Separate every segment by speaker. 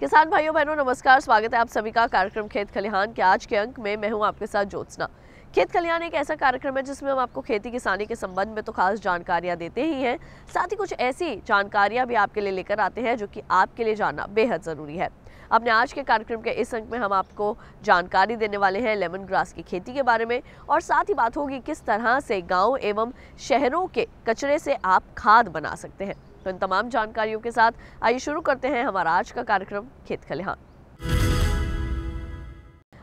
Speaker 1: किसान भाइयों बहनों नमस्कार, स्वागत है आप सभी का कार्यक्रम खेत खलिहान के आज के अंक में। मैं हूं आपके साथ ज्योत्सना। खेत खलिहान एक ऐसा कार्यक्रम है जिसमें हम आपको खेती किसानी के संबंध में तो खास जानकारियां देते ही हैं, साथ ही कुछ ऐसी जानकारियां भी आपके लिए लेकर आते हैं जो कि आपके लिए जानना बेहद ज़रूरी है। अपने आज के कार्यक्रम के इस अंक में हम आपको जानकारी देने वाले हैं लेमन ग्रास की खेती के बारे में, और साथ ही बात होगी किस तरह से गाँव एवं शहरों के कचरे से आप खाद बना सकते हैं। तो इन तमाम जानकारियों के साथ आइए शुरू करते हैं हमारा आज का कार्यक्रम खेत खलिहान।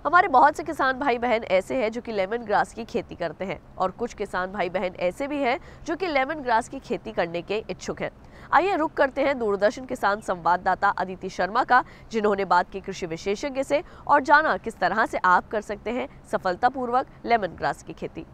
Speaker 1: हमारे बहुत से किसान भाई बहन ऐसे हैं जो कि लेमन ग्रास की खेती करते हैं, और कुछ किसान भाई बहन ऐसे भी हैं जो कि लेमन ग्रास की खेती करने के इच्छुक हैं। आइए रुक करते हैं दूरदर्शन किसान संवाददाता अदिति शर्मा का, जिन्होंने बात की कृषि विशेषज्ञ से और जाना किस तरह से आप कर सकते हैं सफलतापूर्वक लेमन ग्रास की खेती।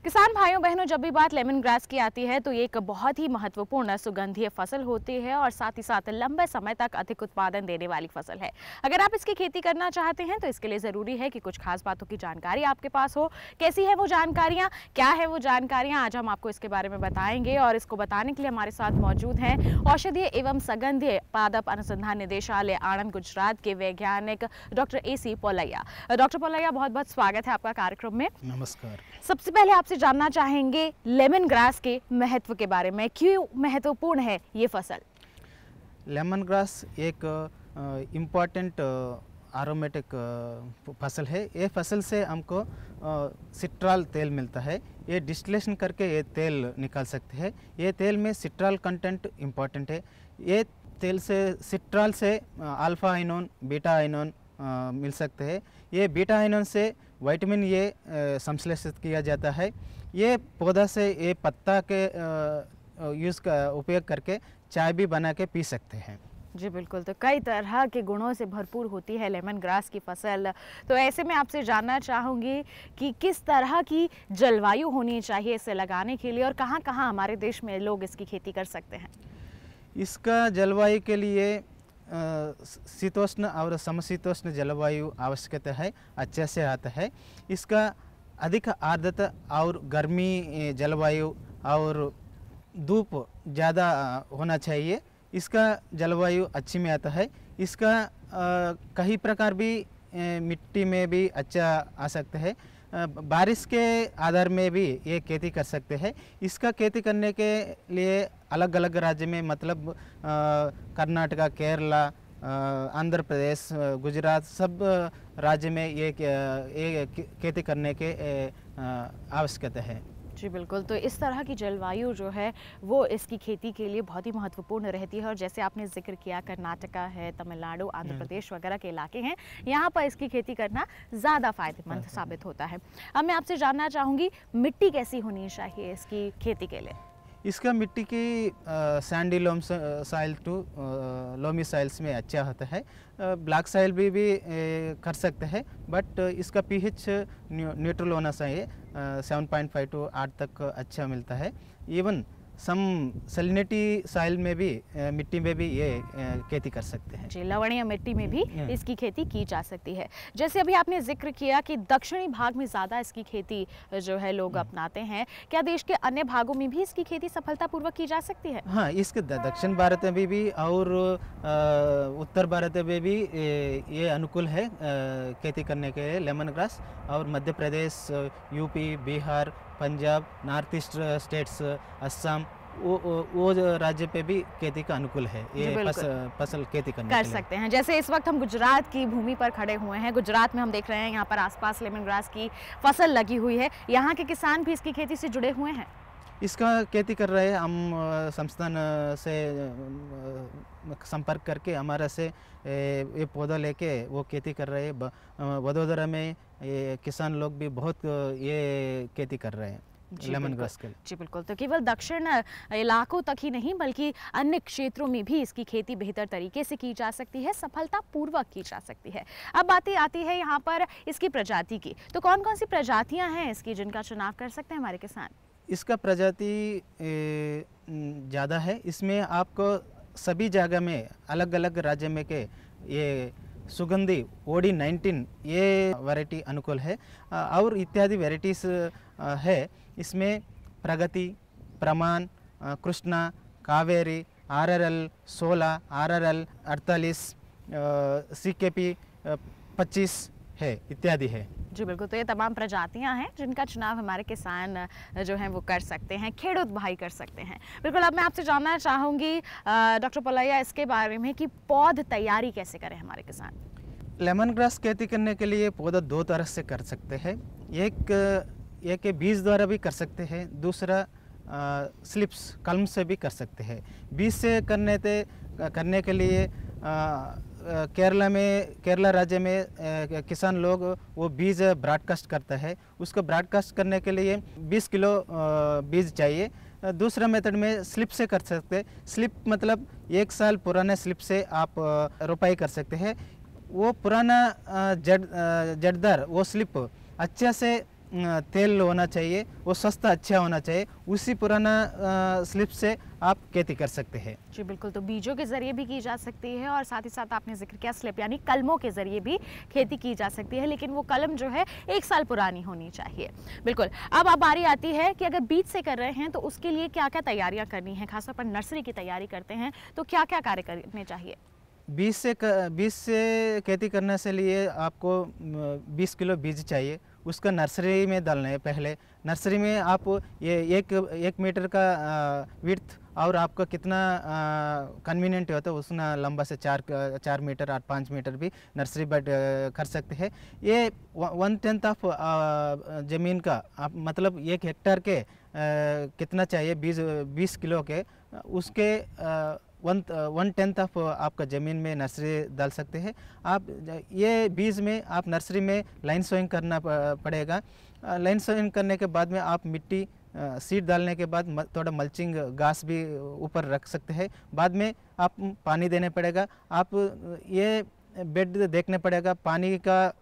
Speaker 2: किसान भाइयों बहनों, जब भी बात लेमन ग्रास की आती है तो ये एक बहुत ही महत्वपूर्ण सुगंधीय फसल होती है और साथ ही साथ लंबे समय तक अधिक उत्पादन देने वाली फसल है। अगर आप इसकी खेती करना चाहते हैं तो इसके लिए ज़रूरी है कि कुछ खास बातों की जानकारी आपके पास हो। कैसी है वो जानकारियाँ, क्या है वो जानकारियाँ, आज हम आपको इसके बारे में बताएंगे। और इसको बताने के लिए हमारे साथ मौजूद हैं औषधीय एवं सुगंधीय पादप अनुसंधान निदेशालय आणंद गुजरात के वैज्ञानिक डॉक्टर AC पोलैया। डॉक्टर पोलैया, बहुत बहुत स्वागत है आपका कार्यक्रम में।
Speaker 3: नमस्कार।
Speaker 2: सबसे पहले आपसे जानना चाहेंगे लेमन ग्रास के महत्व के बारे में, क्यों महत्वपूर्ण है ये फसल?
Speaker 3: लेमन ग्रास एक इम्पॉर्टेंट आरोमेटिक फसल है। ये फसल से हमको सिट्राल तेल मिलता है। ये डिस्टिलेशन करके ये तेल निकाल सकते हैं। ये तेल में सिट्राल कंटेंट इम्पॉर्टेंट है। ये तेल से सिट्राल से अल्फा आइनोन बीटा आइनोन मिल सकते हैं। ये बीटा आइनोन से विटामिन ए संश्लेषित किया जाता है। ये पौधा से ये पत्ता के यूज़ का उपयोग करके चाय भी बना के पी सकते हैं।
Speaker 2: जी बिल्कुल, तो कई तरह के गुणों से भरपूर होती है लेमन ग्रास की फसल। तो ऐसे में आपसे जानना चाहूँगी कि किस तरह की जलवायु होनी चाहिए इसे लगाने के लिए, और कहाँ कहाँ हमारे देश में लोग इसकी खेती कर सकते हैं?
Speaker 3: इसका जलवायु के लिए शीतोष्ण और समशीतोष्ण जलवायु आवश्यकता है, अच्छे से आता है। इसका अधिक आर्द्रता और गर्मी जलवायु और धूप ज़्यादा होना चाहिए। इसका जलवायु अच्छी में आता है। इसका कई प्रकार भी मिट्टी में भी अच्छा आ सकता है। बारिश के आधार में भी ये खेती कर सकते हैं। इसका खेती करने के लिए अलग अलग राज्य में, मतलब कर्नाटका, केरला, आंध्र प्रदेश, गुजरात, सब राज्य में ये खेती करने के आवश्यकता है।
Speaker 2: जी बिल्कुल, तो इस तरह की जलवायु जो है वो इसकी खेती के लिए बहुत ही महत्वपूर्ण रहती है। और जैसे आपने जिक्र किया, कर्नाटका है, तमिलनाडु, आंध्र प्रदेश वगैरह के इलाके हैं, यहाँ पर इसकी खेती करना ज़्यादा फायदेमंद साबित होता है। अब मैं आपसे जानना चाहूँगी, मिट्टी कैसी होनी चाहिए इसकी खेती के लिए?
Speaker 3: इसका मिट्टी की sandy loam soil to loamy soils में अच्छा होता है। ब्लैक सॉइल भी कर सकते हैं, बट इसका pH न्यूट्रल होना चाहिए। 7.5 to 8 तक अच्छा मिलता है। इवन सम सैलिनिटी सॉइल में भी, मिट्टी में भी ये खेती कर सकते हैं।
Speaker 2: जी, लवणीय मिट्टी में भी इसकी खेती की जा सकती है। जैसे अभी आपने जिक्र किया कि दक्षिणी भाग में ज़्यादा इसकी खेती जो है लोग अपनाते हैं, क्या देश के अन्य भागों में भी इसकी खेती सफलतापूर्वक की जा सकती है?
Speaker 3: हाँ, इसके दक्षिण भारत में भी और उत्तर भारत में भी ये अनुकूल है खेती करने के लिए लेमन ग्रास। और Madhya Pradesh, UP, Bihar, Punjab, north east states, Assam, वो राज्य पे भी खेती का अनुकूल है। ये फसल खेती करने
Speaker 2: कर सकते हैं। जैसे इस वक्त हम गुजरात की भूमि पर खड़े हुए हैं। गुजरात में हम देख रहे हैं यहाँ पर आसपास लेमन ग्रास की फसल लगी हुई है। यहाँ के किसान भी इसकी खेती से जुड़े हुए हैं?
Speaker 3: इसका खेती कर रहे हैं। हम संस्थान से संपर्क करके हमारा से ये पौधा लेके वो खेती कर रहे हैं। वडोदरा में ये किसान लोग भी बहुत ये खेती कर रहे हैं लेमन ग्रास के।
Speaker 2: जी बिल्कुल, तो केवल दक्षिण इलाकों तक ही नहीं बल्कि अन्य क्षेत्रों में भी इसकी खेती बेहतर तरीके से की जा सकती है, सफलतापूर्वक की जा सकती है। अब बात आती है यहाँ पर इसकी प्रजाति की। तो कौन कौन सी प्रजातियाँ हैं इसकी जिनका चुनाव कर सकते हैं हमारे किसान?
Speaker 3: इसका प्रजाति ज़्यादा है। इसमें आपको सभी जगह में अलग अलग राज्य में के ये सुगंधी OD19 ये वैरायटी अनुकूल है और इत्यादि वैरायटीज़ है। इसमें प्रगति, प्रमाण, Krishna, Kaveri, RRL 16, RRL 48, CKP 25 है, इत्यादि है।
Speaker 2: जी बिल्कुल, तो ये तमाम प्रजातियां हैं जिनका चुनाव हमारे किसान जो हैं वो कर सकते हैं, खेडूत भाई कर सकते हैं। बिल्कुल, अब मैं आपसे जानना चाहूँगी डॉक्टर पोलैया इसके बारे में कि पौध तैयारी कैसे करें हमारे किसान।
Speaker 3: लेमन ग्रास खेती करने के लिए पौधा दो तरह से कर सकते हैं। एक बीज द्वारा भी कर सकते हैं, दूसरा स्लिप्स कलम से भी कर सकते हैं। बीज से करने के लिए केरला राज्य में किसान लोग वो बीज ब्रॉडकास्ट करता है। उसको ब्रॉडकास्ट करने के लिए 20 किलो बीज चाहिए। दूसरा मेथड में स्लिप से कर सकते हैं। स्लिप मतलब 1 साल पुराने स्लिप से आप रोपाई कर सकते हैं। वो पुराना जड़दार वो स्लिप अच्छा से तेल होना चाहिए, वो सस्ता अच्छा होना चाहिए, उसी पुराना स्लिप से आप खेती कर सकते हैं।
Speaker 2: जी बिल्कुल, तो बीजों के ज़रिए भी की जा सकती है और साथ ही साथ आपने जिक्र किया स्लिप यानी कलमों के ज़रिए भी खेती की जा सकती है, लेकिन वो कलम जो है 1 साल पुरानी होनी चाहिए। बिल्कुल, अब बारी आती है कि अगर बीज से कर रहे हैं तो उसके लिए क्या क्या तैयारियाँ करनी है, खासतौर पर नर्सरी की तैयारी करते हैं तो क्या क्या कार्य करने चाहिए।
Speaker 3: बीज से खेती करने से लिए आपको 20 किलो बीज चाहिए। उसका नर्सरी में डालना है। पहले नर्सरी में आप ये 1 मीटर का विड्थ और आपका कितना कन्वीनियंट होता है उसना लंबा से 4 मीटर और 5 मीटर भी नर्सरी बेड कर सकते हैं। ये 1/10 ऑफ ज़मीन का आप मतलब 1 हेक्टेयर के कितना चाहिए बीज 20 किलो के, उसके 1/10 ऑफ आपका ज़मीन में नर्सरी डाल सकते हैं। आप ये बीज में आप नर्सरी में लाइन सोइंग करना पड़ेगा। लाइन सोइंग करने के बाद में आप मिट्टी सीड डालने के बाद थोड़ा मल्चिंग घास भी ऊपर रख सकते हैं। बाद में आप पानी देने पड़ेगा। आप ये बेड देखने पड़ेगा, पानी का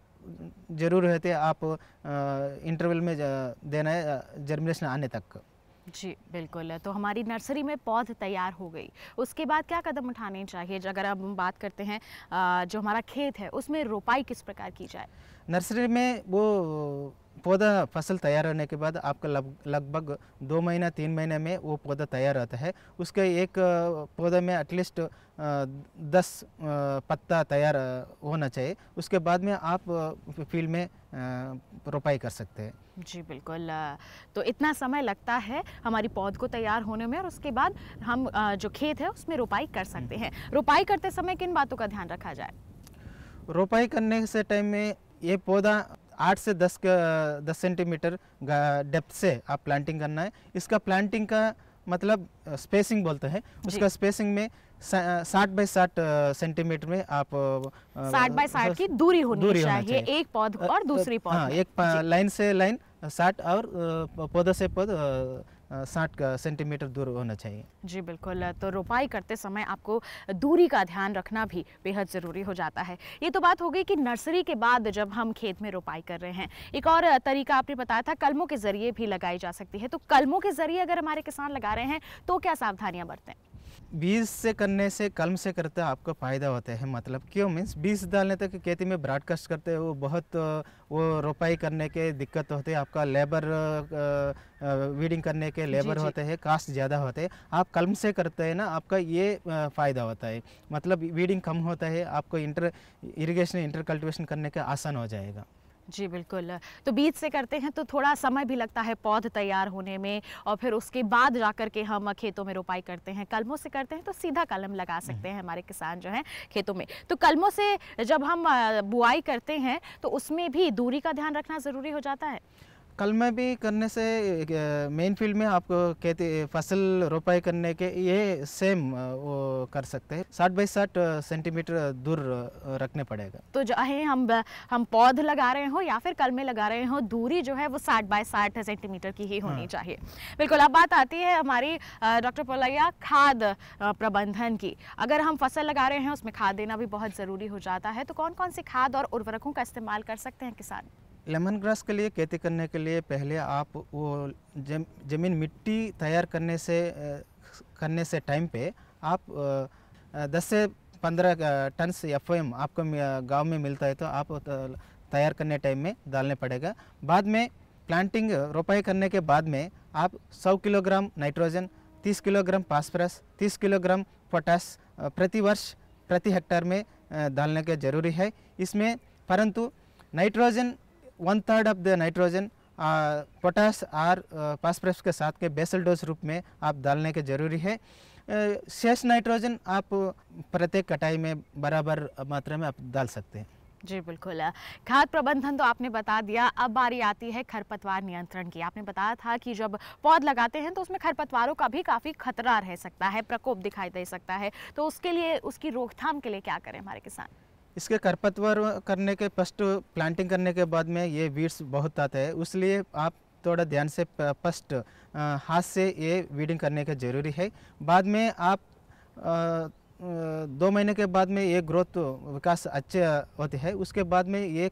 Speaker 3: ज़रूर रहते आप इंटरवल में देना है जर्मिनेशन आने तक।
Speaker 2: जी बिल्कुल, तो हमारी नर्सरी में पौध तैयार हो गई, उसके बाद क्या कदम उठाने चाहिए। अगर अब हम बात करते हैं जो हमारा खेत है उसमें रोपाई किस प्रकार की जाए।
Speaker 3: नर्सरी में वो पौधा फसल तैयार होने के बाद आपका लगभग 2 महीना 3 महीने में वो पौधा तैयार होता है। उसके एक पौधे में एटलीस्ट 10 पत्ता तैयार होना चाहिए। उसके बाद में आप फील्ड में रोपाई कर सकते हैं।
Speaker 2: जी बिल्कुल, तो इतना समय लगता है हमारी पौध को तैयार होने में और उसके बाद हम जो खेत है उसमें रोपाई कर सकते हैं। रोपाई करते समय किन बातों का ध्यान रखा जाए।
Speaker 3: रोपाई करने से टाइम में ये पौधा 8 से 10 सेंटीमीटर डेप्थ से आप प्लांटिंग करना है। इसका प्लांटिंग का मतलब स्पेसिंग बोलते हैं। उसका स्पेसिंग में 60 बाई 60 सेंटीमीटर में आप
Speaker 2: 60 बाई 60 की दूरी होनी चाहिए एक पौध और दूसरी पौध।
Speaker 3: हाँ, एक लाइन से लाइन 60 और पौधा से पौधा 60 सेंटीमीटर दूर होना चाहिए।
Speaker 2: जी बिल्कुल, तो रोपाई करते समय आपको दूरी का ध्यान रखना भी बेहद ज़रूरी हो जाता है। ये तो बात हो गई कि नर्सरी के बाद जब हम खेत में रोपाई कर रहे हैं। एक और तरीका आपने बताया था कलमों के ज़रिए भी लगाई जा सकती है, तो कलमों के ज़रिए अगर हमारे किसान लगा रहे हैं तो क्या सावधानियाँ बरतें।
Speaker 3: बीज से करने से कलम से करते आपको फ़ायदा होता है। मतलब क्यों मीन्स बीज डालने तक खेती में ब्रॉडकास्ट करते हैं वो बहुत वो रोपाई करने के दिक्कत होते हैं। आपका लेबर वीडिंग करने के लेबर होते हैं, कास्ट ज़्यादा होते हैं। आप कलम से करते हैं ना, आपका ये फ़ायदा होता है। मतलब वीडिंग कम होता है, आपको इरिगेशन इंटर कल्टिवेशन करने का आसान हो जाएगा।
Speaker 2: जी बिल्कुल, तो बीज से करते हैं तो थोड़ा समय भी लगता है पौध तैयार होने में और फिर उसके बाद जाकर के हम खेतों में रोपाई करते हैं। कलमों से करते हैं तो सीधा कलम लगा सकते हैं हमारे किसान जो हैं खेतों में। तो कलमों से जब हम बुआई करते हैं तो उसमें भी दूरी का ध्यान रखना ज़रूरी हो जाता है।
Speaker 3: कलम भी करने से मेन फील्ड में आपको खेती फसल रोपाई करने के ये सेम वो कर सकते हैं। 60 बाई 60 सेंटीमीटर दूर रखने पड़ेगा। तो
Speaker 2: चाहे हम पौध लगा रहे हो या फिर कलमें लगा रहे हो, दूरी जो है वो 60 बाई 60 सेंटीमीटर की ही होनी चाहिए। बिल्कुल, अब बात आती है हमारी डॉक्टर पोलैया खाद प्रबंधन की। अगर हम फसल लगा रहे हैं उसमें खाद देना भी बहुत ज़रूरी हो जाता है, तो कौन कौन से खाद और उर्वरकों का इस्तेमाल कर सकते हैं किसान।
Speaker 3: लेमन ग्रास के लिए खेती करने के लिए पहले आप वो ज़मीन मिट्टी तैयार करने से टाइम पे आप 10 से 15 टन FOM आपको गांव में मिलता है, तो आप तैयार करने टाइम में डालने पड़ेगा। बाद में प्लांटिंग रोपाई करने के बाद में आप 100 kilogram nitrogen, 30 kilogram phosphorus, 30 kilogram potash प्रति वर्ष प्रति हेक्टेयर में डालने के जरूरी है। इसमें परंतु nitrogen 1/3 of the nitrogen potash और फास्फोरस के साथ के बेसल डोज रूप में आप डालने के जरूरी है। शेष नाइट्रोजन आप प्रत्येक कटाई में बराबर मात्रा में आप डाल सकते हैं।
Speaker 2: जी बिल्कुल। खाद प्रबंधन तो आपने बता दिया, अब बारी आती है खरपतवार नियंत्रण की। आपने बताया था कि जब पौध लगाते हैं तो उसमें खरपतवारों का भी काफ़ी खतरा रह सकता है, प्रकोप दिखाई दे सकता है, तो उसके लिए उसकी रोकथाम के लिए क्या करें हमारे किसान?
Speaker 3: इसके खरपतवार करने के फर्स्ट प्लांटिंग करने के बाद में ये वीड्स बहुत आते हैं, इसलिए आप थोड़ा ध्यान से फर्स्ट हाथ से ये वीडिंग करने का ज़रूरी है। बाद में आप 2 महीने के बाद में ये ग्रोथ विकास अच्छे होते हैं, उसके बाद में ये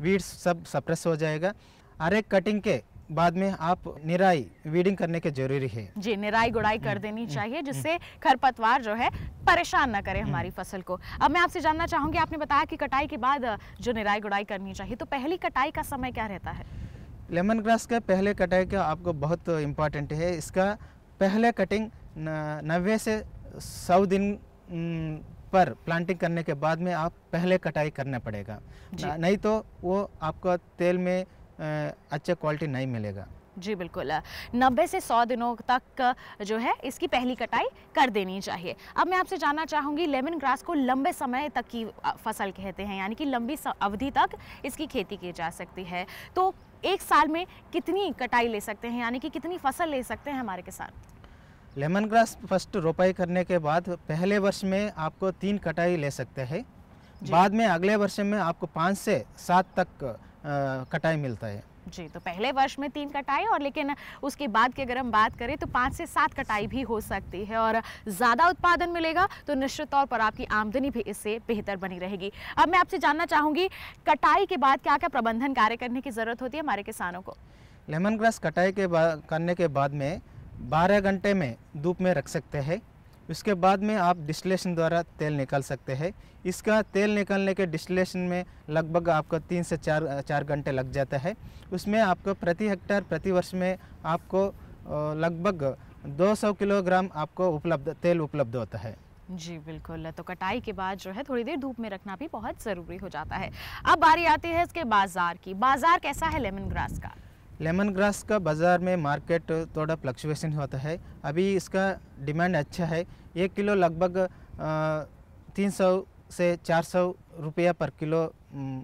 Speaker 3: वीड्स सब सप्रेस हो जाएगा। हर एक कटिंग के बाद में आप निराई वीडिंग करने के जरूरी है।
Speaker 2: जी, निराई गुड़ाई कर देनी चाहिए जिससे खरपतवार जो है परेशान ना करे हमारी फसल को। अब मैं आपसे जानना चाहूँगी, आपने बताया कि कटाई के बाद जो निराई गुड़ाई करनी चाहिए, तो पहली कटाई का समय क्या रहता है?
Speaker 3: लेमन ग्रास का पहले कटाई का आपको बहुत इम्पॉर्टेंट है। इसका पहले कटिंग 90 से 100 दिन पर प्लांटिंग करने के बाद में आप पहले कटाई करना पड़ेगा, नहीं तो वो आपको तेल में अच्छे क्वालिटी नहीं मिलेगा।
Speaker 2: जी बिल्कुल, 90 से 100 दिनों तक जो है इसकी पहली कटाई कर देनी चाहिए। अब मैं आपसे जानना चाहूँगी, लेमन ग्रास को लंबे समय तक की फसल कहते हैं, यानी कि लंबी अवधि तक इसकी खेती की जा सकती है, तो एक साल में कितनी कटाई ले सकते हैं, यानी कि कितनी फसल ले सकते हैं हमारे किसान?
Speaker 3: लेमन ग्रास फर्स्ट रोपाई करने के बाद पहले वर्ष में आपको 3 कटाई ले सकते हैं, बाद में अगले वर्ष में आपको 5 से 7 तक कटाई मिलता है।
Speaker 2: जी, तो पहले वर्ष में 3 कटाई, और लेकिन उसके बाद की अगर हम बात करें तो 5 से 7 कटाई भी हो सकती है, और ज़्यादा उत्पादन मिलेगा तो निश्चित तौर पर आपकी आमदनी भी इससे बेहतर बनी रहेगी। अब मैं आपसे जानना चाहूँगी, कटाई के बाद क्या क्या प्रबंधन कार्य करने की ज़रूरत होती है हमारे किसानों को?
Speaker 3: लेमन ग्रास कटाई के करने के बाद में 12 घंटे में धूप में रख सकते हैं। उसके बाद में आप डिस्टिलेशन द्वारा तेल निकाल सकते हैं। इसका तेल निकालने के डिस्टिलेशन में लगभग आपको 3 से 4 घंटे लग जाता है। उसमें आपको प्रति हेक्टेयर प्रति वर्ष में आपको लगभग 200 किलोग्राम आपको तेल उपलब्ध होता है।
Speaker 2: जी बिल्कुल, तो कटाई के बाद जो है थोड़ी देर धूप में रखना भी बहुत ज़रूरी हो जाता है। अब बारी आती है इसके बाज़ार की। बाज़ार कैसा है लेमन ग्रास का?
Speaker 3: लेमन ग्रास का बाज़ार में मार्केट थोड़ा फ्लक्चुएशन होता है। अभी इसका डिमांड अच्छा है। 1 किलो लगभग 300 से 400 रुपया पर किलो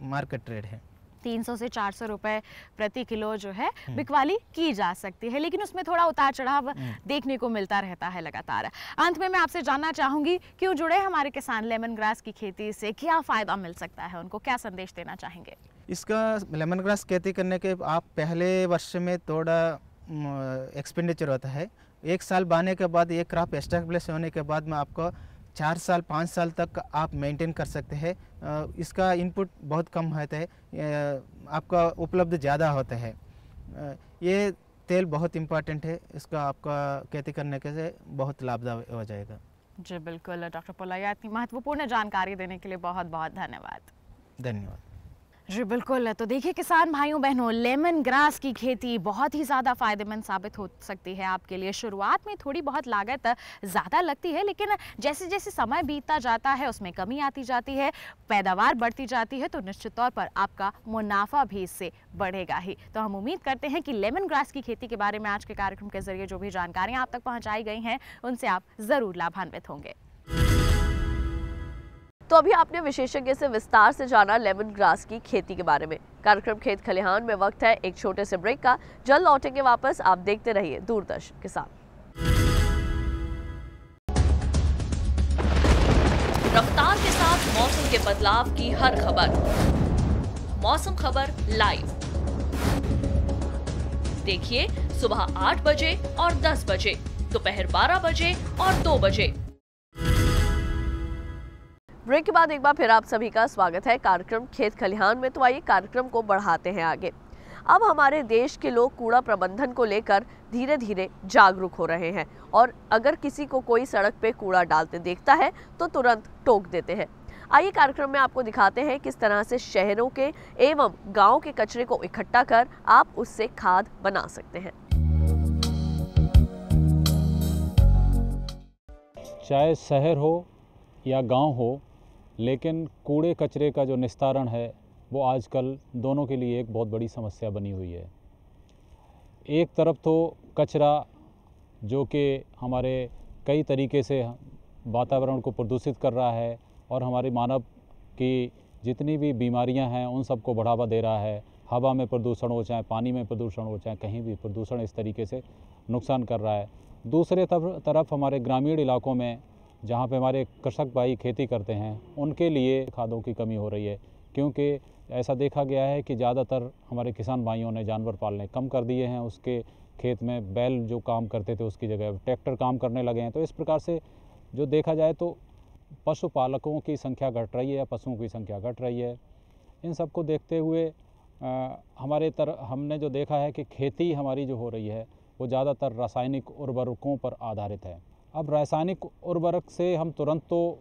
Speaker 3: मार्केट रेट है।
Speaker 2: 300 से 400 रुपए प्रति किलो जो है बिकवाली की जा सकती है, लेकिन उसमें थोड़ा उतार चढ़ाव देखने को मिलता रहता है लगातार। अंत में मैं आपसे जानना चाहूँगी, क्यों जुड़े हमारे किसान लेमन ग्रास की खेती से, क्या फ़ायदा मिल सकता है उनको, क्या संदेश देना चाहेंगे?
Speaker 3: इसका लेमन ग्रास खेती करने के आप पहले वर्ष में थोड़ा एक्सपेंडिचर होता है। 1 साल बाने के बाद ये क्रॉप एस्टेब्लिश होने के बाद में आपको 4 साल 5 साल तक आप मेंटेन कर सकते हैं। इसका इनपुट बहुत कम होता है, आपका उपलब्ध ज़्यादा होता है। ये तेल बहुत इम्पॉर्टेंट है, इसका आपका खेती करने के से बहुत लाभदायक हो जाएगा।
Speaker 2: जी बिल्कुल डॉक्टर पोलैया, इतनी महत्वपूर्ण जानकारी देने के लिए बहुत बहुत धन्यवाद।
Speaker 3: धन्यवाद।
Speaker 2: जी बिल्कुल, तो देखिए किसान भाइयों बहनों, लेमन ग्रास की खेती बहुत ही ज़्यादा फ़ायदेमंद साबित हो सकती है आपके लिए। शुरुआत में थोड़ी बहुत लागत ज़्यादा लगती है, लेकिन जैसे जैसे समय बीतता जाता है उसमें कमी आती जाती है, पैदावार बढ़ती जाती है, तो निश्चित तौर पर आपका मुनाफा भी इससे बढ़ेगा ही। तो हम उम्मीद करते हैं कि लेमन ग्रास की खेती के बारे में आज के कार्यक्रम के जरिए जो भी जानकारियाँ आप तक पहुँचाई गई हैं उनसे आप ज़रूर लाभान्वित होंगे।
Speaker 1: तो अभी आपने विशेषज्ञ से विस्तार से जाना लेमन ग्रास की खेती के बारे में। कार्यक्रम खेत खलिहान में वक्त है एक छोटे से ब्रेक का। जल्द लौटेंगे वापस, आप देखते रहिए दूरदर्शन किसान। रफ्तार के साथ मौसम के बदलाव की हर खबर, मौसम खबर लाइव देखिए सुबह 8 बजे और 10 बजे, दोपहर 12 बजे और 2 बजे। ब्रेक के बाद एक बार फिर आप सभी का स्वागत है कार्यक्रम खेत खलिहान में। तो आइए कार्यक्रम को बढ़ाते हैं आगे। अब हमारे देश के लोग कूड़ा प्रबंधन को लेकर धीरे धीरे जागरूक हो रहे हैं, और अगर किसी को कोई सड़क पे कूड़ा डालते देखता है तो तुरंत टोक देते हैं। आइए कार्यक्रम में आपको दिखाते हैं किस तरह से शहरों के एवं गाँव के कचरे को इकट्ठा कर आप उससे खाद बना सकते हैं।
Speaker 4: चाहे शहर हो या गांव हो, लेकिन कूड़े कचरे का जो निस्तारण है वो आजकल दोनों के लिए एक बहुत बड़ी समस्या बनी हुई है। एक तरफ तो कचरा जो कि हमारे कई तरीके से वातावरण को प्रदूषित कर रहा है और हमारे मानव की जितनी भी बीमारियां हैं उन सबको बढ़ावा दे रहा है। हवा में प्रदूषण हो, चाहे पानी में प्रदूषण हो, चाहे कहीं भी प्रदूषण इस तरीके से नुकसान कर रहा है। दूसरे तरफ हमारे ग्रामीण इलाकों में जहाँ पे हमारे कृषक भाई खेती करते हैं उनके लिए खादों की कमी हो रही है, क्योंकि ऐसा देखा गया है कि ज़्यादातर हमारे किसान भाइयों ने जानवर पालने कम कर दिए हैं। उसके खेत में बैल जो काम करते थे उसकी जगह ट्रैक्टर काम करने लगे हैं। तो इस प्रकार से जो देखा जाए तो पशुपालकों की संख्या घट रही है या पशुओं की संख्या घट रही है। इन सब को देखते हुए हमने जो देखा है कि खेती हमारी जो हो रही है वो ज़्यादातर रासायनिक उर्वरकों पर आधारित है। अब रासायनिक उर्वरक से हम तुरंत तो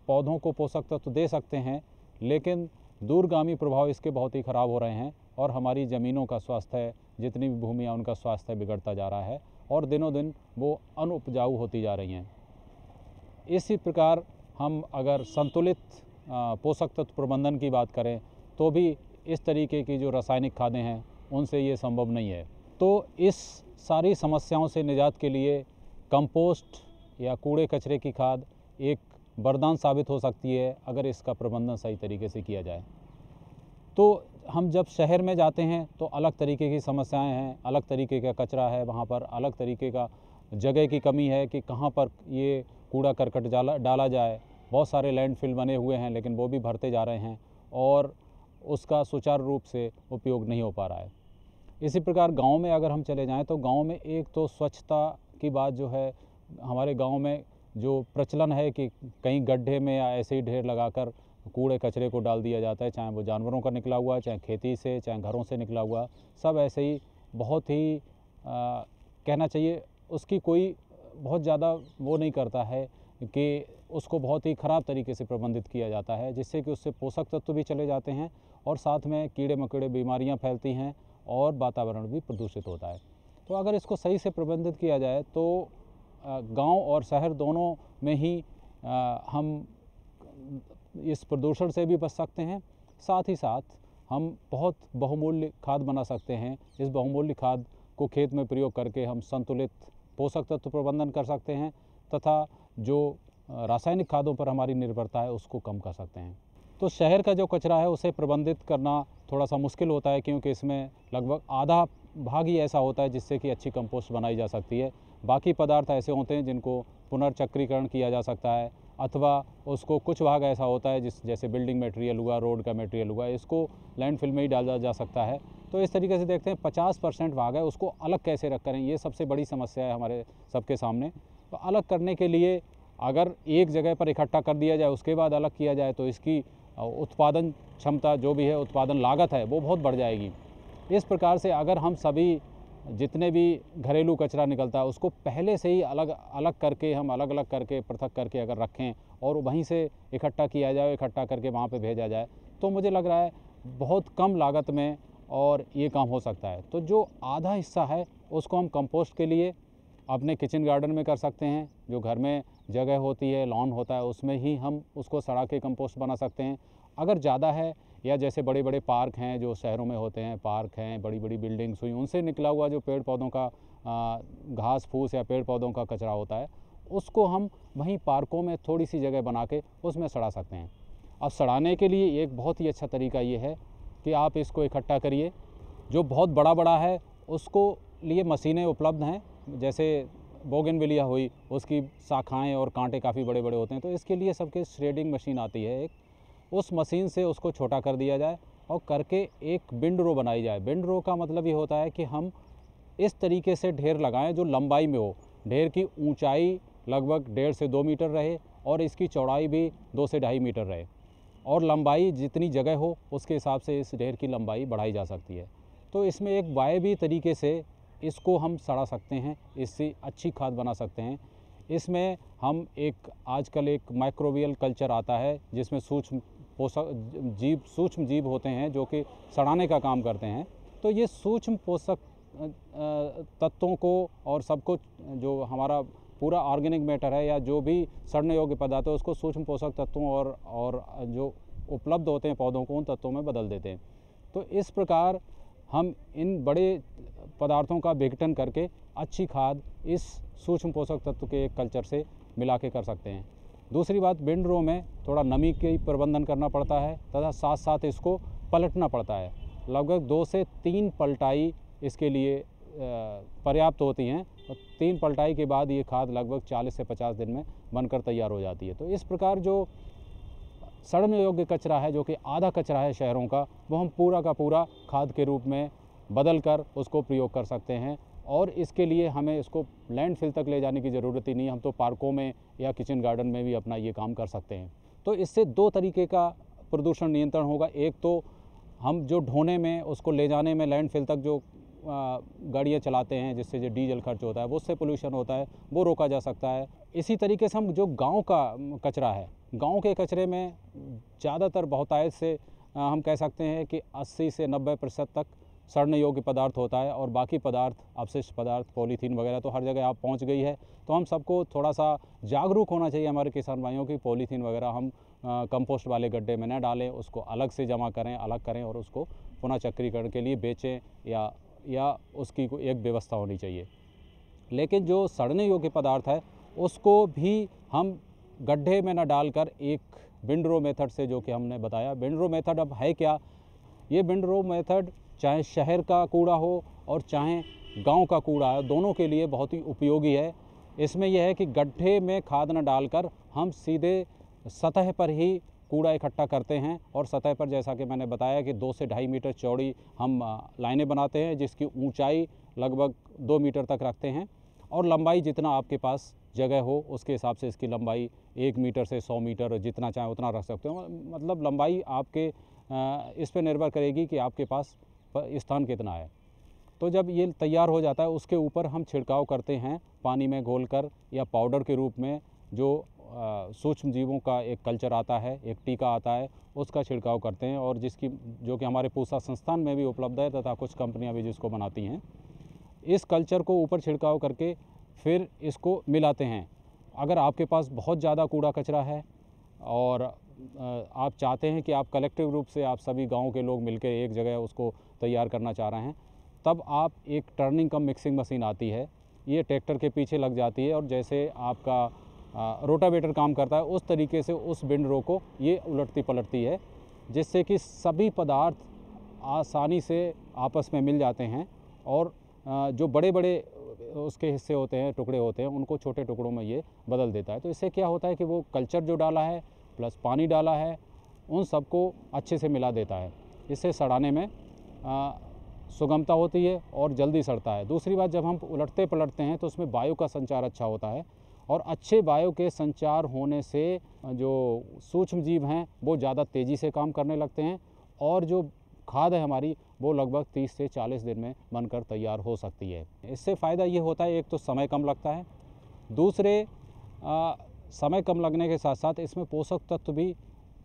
Speaker 4: पौधों को पोषक तत्व दे सकते हैं, लेकिन दूरगामी प्रभाव इसके बहुत ही ख़राब हो रहे हैं और हमारी ज़मीनों का स्वास्थ्य, जितनी भी भूमियाँ उनका स्वास्थ्य बिगड़ता जा रहा है और दिनों दिन वो अनुपजाऊ होती जा रही हैं। इसी प्रकार हम अगर संतुलित पोषक तत्व प्रबंधन की बात करें तो भी इस तरीके की जो रासायनिक खादें हैं उनसे ये संभव नहीं है। तो इस सारी समस्याओं से निजात के लिए कंपोस्ट या कूड़े कचरे की खाद एक वरदान साबित हो सकती है अगर इसका प्रबंधन सही तरीके से किया जाए। तो हम जब शहर में जाते हैं तो अलग तरीके की समस्याएं हैं, अलग तरीके का कचरा है, वहाँ पर अलग तरीके का जगह की कमी है कि कहाँ पर ये कूड़ा करकट डाला जाए। बहुत सारे लैंडफिल बने हुए हैं लेकिन वो भी भरते जा रहे हैं और उसका सुचारू रूप से उपयोग नहीं हो पा रहा है। इसी प्रकार गांव में अगर हम चले जाएं तो गांव में एक तो स्वच्छता की बात जो है, हमारे गांव में जो प्रचलन है कि कहीं गड्ढे में या ऐसे ही ढेर लगाकर कूड़े कचरे को डाल दिया जाता है, चाहे वो जानवरों का निकला हुआ, चाहे खेती से, चाहे घरों से निकला हुआ, सब ऐसे ही बहुत ही कहना चाहिए उसकी कोई बहुत ज़्यादा वो नहीं करता है कि उसको बहुत ही ख़राब तरीके से प्रबंधित किया जाता है, जिससे कि उससे पोषक तत्व भी चले जाते हैं और साथ में कीड़े मकोड़े बीमारियां फैलती हैं और वातावरण भी प्रदूषित होता है। तो अगर इसको सही से प्रबंधित किया जाए तो गांव और शहर दोनों में ही हम इस प्रदूषण से भी बच सकते हैं। साथ ही साथ हम बहुत बहुमूल्य खाद बना सकते हैं। इस बहुमूल्य खाद को खेत में प्रयोग करके हम संतुलित पोषक तत्व प्रबंधन कर सकते हैं तथा जो रासायनिक खादों पर हमारी निर्भरता है उसको कम कर सकते हैं। तो शहर का जो कचरा है उसे प्रबंधित करना थोड़ा सा मुश्किल होता है, क्योंकि इसमें लगभग आधा भाग ही ऐसा होता है जिससे कि अच्छी कंपोस्ट बनाई जा सकती है। बाकी पदार्थ ऐसे होते हैं जिनको पुनर्चक्रीकरण किया जा सकता है, अथवा उसको कुछ भाग ऐसा होता है जैसे बिल्डिंग मटेरियल हुआ, रोड का मटेरियल हुआ, इसको लैंडफिल में ही डाला जा सकता है। तो इस तरीके से देखते हैं 50% भाग है उसको अलग कैसे रख करें, ये सबसे बड़ी समस्या है हमारे सबके सामने। तो अलग करने के लिए अगर एक जगह पर इकट्ठा कर दिया जाए उसके बाद अलग किया जाए तो इसकी उत्पादन क्षमता जो भी है, उत्पादन लागत है वो बहुत बढ़ जाएगी। इस प्रकार से अगर हम सभी जितने भी घरेलू कचरा निकलता है उसको पहले से ही अलग अलग करके, हम अलग अलग करके पृथक करके अगर रखें और वहीं से इकट्ठा किया जाए, इकट्ठा करके वहाँ पे भेजा जाए, तो मुझे लग रहा है बहुत कम लागत में और ये काम हो सकता है। तो जो आधा हिस्सा है उसको हम कंपोस्ट के लिए अपने किचन गार्डन में कर सकते हैं। जो घर में जगह होती है, लॉन होता है, उसमें ही हम उसको सड़ा के कंपोस्ट बना सकते हैं। अगर ज़्यादा है या जैसे बड़े बड़े पार्क हैं जो शहरों में होते हैं, पार्क हैं, बड़ी बड़ी बिल्डिंग्स हुई, उनसे निकला हुआ जो पेड़ पौधों का घास फूस या पेड़ पौधों का कचरा होता है उसको हम वहीं पार्कों में थोड़ी सी जगह बना के उसमें सड़ा सकते हैं। अब सड़ाने के लिए एक बहुत ही अच्छा तरीका ये है कि आप इसको इकट्ठा करिए। जो बहुत बड़ा बड़ा है उसको लिए मशीनें उपलब्ध हैं, जैसे बोगनविलिया हुई, उसकी शाखाएं और कांटे काफ़ी बड़े बड़े होते हैं, तो इसके लिए सबके श्रेडिंग मशीन आती है एक, उस मशीन से उसको छोटा कर दिया जाए और करके एक बिंड रो बनाई जाए। बिंड रो का मतलब ये होता है कि हम इस तरीके से ढेर लगाएं जो लंबाई में हो, ढेर की ऊंचाई लगभग 1.5 से 2 मीटर रहे और इसकी चौड़ाई भी 2 से 2.5 मीटर रहे, और लंबाई जितनी जगह हो उसके हिसाब से इस ढेर की लंबाई बढ़ाई जा सकती है। तो इसमें एक वायवीय तरीके से इसको हम सड़ा सकते हैं, इससे अच्छी खाद बना सकते हैं। इसमें हम आजकल एक माइक्रोबियल कल्चर आता है जिसमें सूक्ष्म जीव होते हैं जो कि सड़ाने का काम करते हैं। तो ये सूक्ष्म पोषक तत्वों को और सबको जो हमारा पूरा ऑर्गेनिक मैटर है या जो भी सड़ने योग्य पदार्थ है उसको सूक्ष्म पोषक तत्वों और जो उपलब्ध होते हैं पौधों को उन तत्वों में बदल देते हैं। तो इस प्रकार हम इन बड़े पदार्थों का विघटन करके अच्छी खाद इस सूक्ष्म पोषक तत्व के एक कल्चर से मिला के कर सकते हैं। दूसरी बात, विंड रो में थोड़ा नमी के प्रबंधन करना पड़ता है तथा साथ साथ इसको पलटना पड़ता है। लगभग 2 से 3 पलटाई इसके लिए पर्याप्त होती हैं और 3 पलटाई के बाद ये खाद लगभग 40 से 50 दिन में बनकर तैयार हो जाती है। तो इस प्रकार जो सड़ने योग्य कचरा है, जो कि आधा कचरा है शहरों का, वो हम पूरा का पूरा खाद के रूप में बदल कर उसको प्रयोग कर सकते हैं। और इसके लिए हमें इसको लैंडफिल तक ले जाने की ज़रूरत ही नहीं, हम तो पार्कों में या किचन गार्डन में भी अपना ये काम कर सकते हैं। तो इससे 2 तरीके का प्रदूषण नियंत्रण होगा। एक तो हम जो ढोने में, उसको ले जाने में लैंडफिल तक जो गाड़ियाँ चलाते हैं जिससे जो डीजल खर्च होता है वो उससे पोल्यूशन होता है, वो रोका जा सकता है। इसी तरीके से हम जो गांव का कचरा है, गांव के कचरे में ज़्यादातर बहुतायत से हम कह सकते हैं कि 80 से 90% तक सड़ने योग्य पदार्थ होता है और बाकी पदार्थ, अवशिष्ट पदार्थ, पॉलीथीन वगैरह तो हर जगह आप पहुंच गई है। तो हम सबको थोड़ा सा जागरूक होना चाहिए हमारे किसान भाइयों की, पॉलीथीन वगैरह हम कंपोस्ट वाले गड्ढे में न डालें, उसको अलग से जमा करें, अलग करें और उसको पुनः चक्रीकरण के लिए बेचें या उसकी एक व्यवस्था होनी चाहिए। लेकिन जो सड़ने योग्य पदार्थ है उसको भी हम गड्ढे में न डालकर एक विंडरो मेथड से, जो कि हमने बताया, विंडरो मेथड अब है क्या, ये विंडरो मेथड चाहे शहर का कूड़ा हो और चाहे गांव का कूड़ा है, दोनों के लिए बहुत ही उपयोगी है। इसमें यह है कि गड्ढे में खाद न डालकर हम सीधे सतह पर ही कूड़ा इकट्ठा करते हैं और सतह पर, जैसा कि मैंने बताया कि 2 से 2.5 मीटर चौड़ी हम लाइनें बनाते हैं जिसकी ऊंचाई लगभग 2 मीटर तक रखते हैं और लंबाई जितना आपके पास जगह हो उसके हिसाब से इसकी लंबाई 1 मीटर से 100 मीटर जितना चाहे उतना रख सकते हो। मतलब लंबाई आपके इस पर निर्भर करेगी कि आपके पास स्थान कितना है। तो जब ये तैयार हो जाता है उसके ऊपर हम छिड़काव करते हैं पानी में घोलकर या पाउडर के रूप में, जो सूक्ष्म जीवों का एक कल्चर आता है, एक टीका आता है, उसका छिड़काव करते हैं और जो कि हमारे पूसा संस्थान में भी उपलब्ध है तथा कुछ कंपनियां भी जिसको बनाती हैं। इस कल्चर को ऊपर छिड़काव करके फिर इसको मिलाते हैं। अगर आपके पास बहुत ज़्यादा कूड़ा कचरा है और आप चाहते हैं कि आप कलेक्टिव रूप से आप सभी गाँव के लोग मिलकर एक जगह उसको तैयार करना चाह रहे हैं, तब आप एक टर्निंग कम मिक्सिंग मशीन आती है, ये ट्रैक्टर के पीछे लग जाती है और जैसे आपका रोटावेटर काम करता है उस तरीके से उस विंडरो को ये उलटती पलटती है, जिससे कि सभी पदार्थ आसानी से आपस में मिल जाते हैं और जो बड़े बड़े उसके हिस्से होते हैं, टुकड़े होते हैं, उनको छोटे टुकड़ों में ये बदल देता है। तो इससे क्या होता है कि वो कल्चर जो डाला है प्लस पानी डाला है उन सबको अच्छे से मिला देता है। इससे सड़ाने में सुगमता होती है और जल्दी सड़ता है। दूसरी बात, जब हम उलटते पलटते हैं तो उसमें वायु का संचार अच्छा होता है और अच्छे वायु के संचार होने से जो सूक्ष्म जीव हैं वो ज़्यादा तेज़ी से काम करने लगते हैं और जो खाद है हमारी वो लगभग 30 से 40 दिन में बनकर तैयार हो सकती है। इससे फ़ायदा ये होता है, एक तो समय कम लगता है, दूसरे समय कम लगने के साथ साथ इसमें पोषक तत्व भी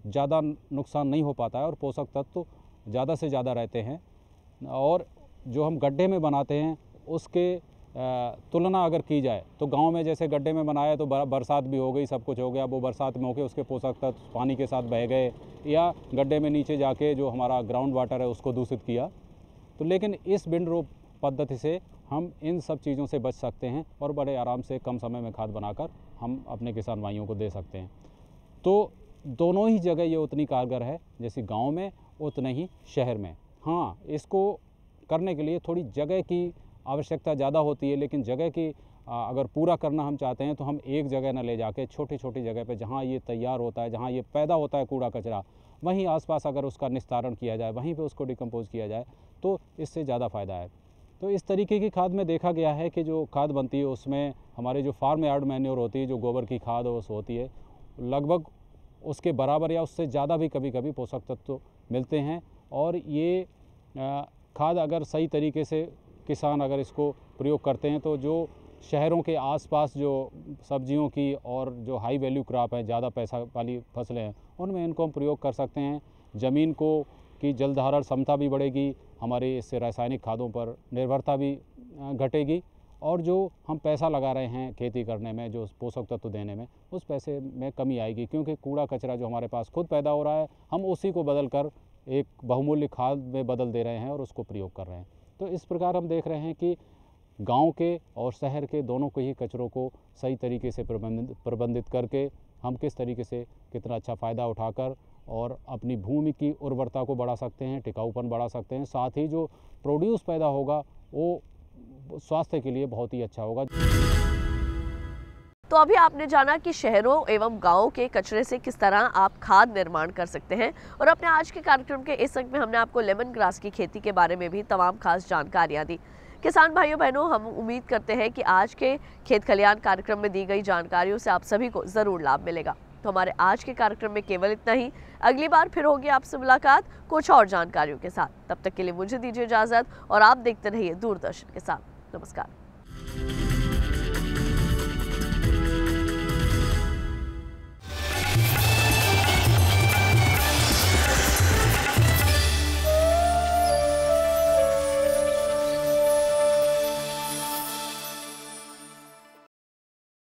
Speaker 4: ज़्यादा नुकसान नहीं हो पाता है और पोषक तत्व ज़्यादा से ज़्यादा रहते हैं। और जो हम गड्ढे में बनाते हैं उसके तुलना अगर की जाए तो गांव में जैसे गड्ढे में बनाया तो बरसात भी हो गई, सब कुछ हो गया, वो बरसात में होके उसके पोषक तत्व पानी के साथ बह गए या गड्ढे में नीचे जाके जो हमारा ग्राउंड वाटर है उसको दूषित किया। तो लेकिन इस विंडरो पद्धति से हम इन सब चीज़ों से बच सकते हैं और बड़े आराम से कम समय में खाद बनाकर हम अपने किसान भाइयों को दे सकते हैं। तो दोनों ही जगह ये उतनी कारगर है जैसे गाँव में उतने ही शहर में। हाँ, इसको करने के लिए थोड़ी जगह की आवश्यकता ज़्यादा होती है, लेकिन जगह की अगर पूरा करना हम चाहते हैं तो हम एक जगह न ले जाके छोटी छोटी जगह पे जहाँ ये तैयार होता है, जहाँ ये पैदा होता है कूड़ा कचरा, वहीं आसपास अगर उसका निस्तारण किया जाए, वहीं पे उसको डिकम्पोज किया जाए तो इससे ज़्यादा फ़ायदा है। तो इस तरीके की खाद में देखा गया है कि जो खाद बनती है उसमें हमारे जो फार्म यार्ड मैन्योर होती है, जो गोबर की खाद होती है, लगभग उसके बराबर या उससे ज़्यादा भी कभी कभी पोषक तत्व मिलते हैं। और ये खाद अगर सही तरीके से किसान अगर इसको प्रयोग करते हैं तो जो शहरों के आसपास जो सब्जियों की और जो हाई वैल्यू क्रॉप है, ज़्यादा पैसा वाली फसलें हैं, उनमें इनको हम प्रयोग कर सकते हैं। ज़मीन को की जल धारण क्षमता भी बढ़ेगी, हमारे इससे रासायनिक खादों पर निर्भरता भी घटेगी और जो हम पैसा लगा रहे हैं खेती करने में, जो पोषक तत्व देने में, उस पैसे में कमी आएगी, क्योंकि कूड़ा कचरा जो हमारे पास खुद पैदा हो रहा है हम उसी को बदल कर एक बहुमूल्य खाद में बदल दे रहे हैं और उसको प्रयोग कर रहे हैं। तो इस प्रकार हम देख रहे हैं कि गांव के और शहर के दोनों के ही कचरों को सही तरीके से प्रबंधित करके हम किस तरीके से कितना अच्छा फ़ायदा उठाकर और अपनी भूमि की उर्वरता को बढ़ा सकते हैं, टिकाऊपन बढ़ा सकते हैं। साथ ही जो प्रोड्यूस पैदा होगा वो स्वास्थ्य के लिए बहुत ही अच्छा होगा।
Speaker 1: तो अभी आपने जाना कि शहरों एवं गांवों के कचरे से किस तरह आप खाद निर्माण कर सकते हैं, और अपने आज के कार्यक्रम के इस अंक में हमने आपको लेमन ग्रास की खेती के बारे में भी तमाम खास जानकारियां दी। किसान भाइयों बहनों, हम उम्मीद करते हैं कि आज के खेत खलिहान कार्यक्रम में दी गई जानकारियों से आप सभी को ज़रूर लाभ मिलेगा। तो हमारे आज के कार्यक्रम में केवल इतना ही। अगली बार फिर होगी आपसे मुलाकात कुछ और जानकारियों के साथ। तब तक के लिए मुझे दीजिए इजाज़त और आप देखते रहिए दूरदर्शन के साथ। नमस्कार।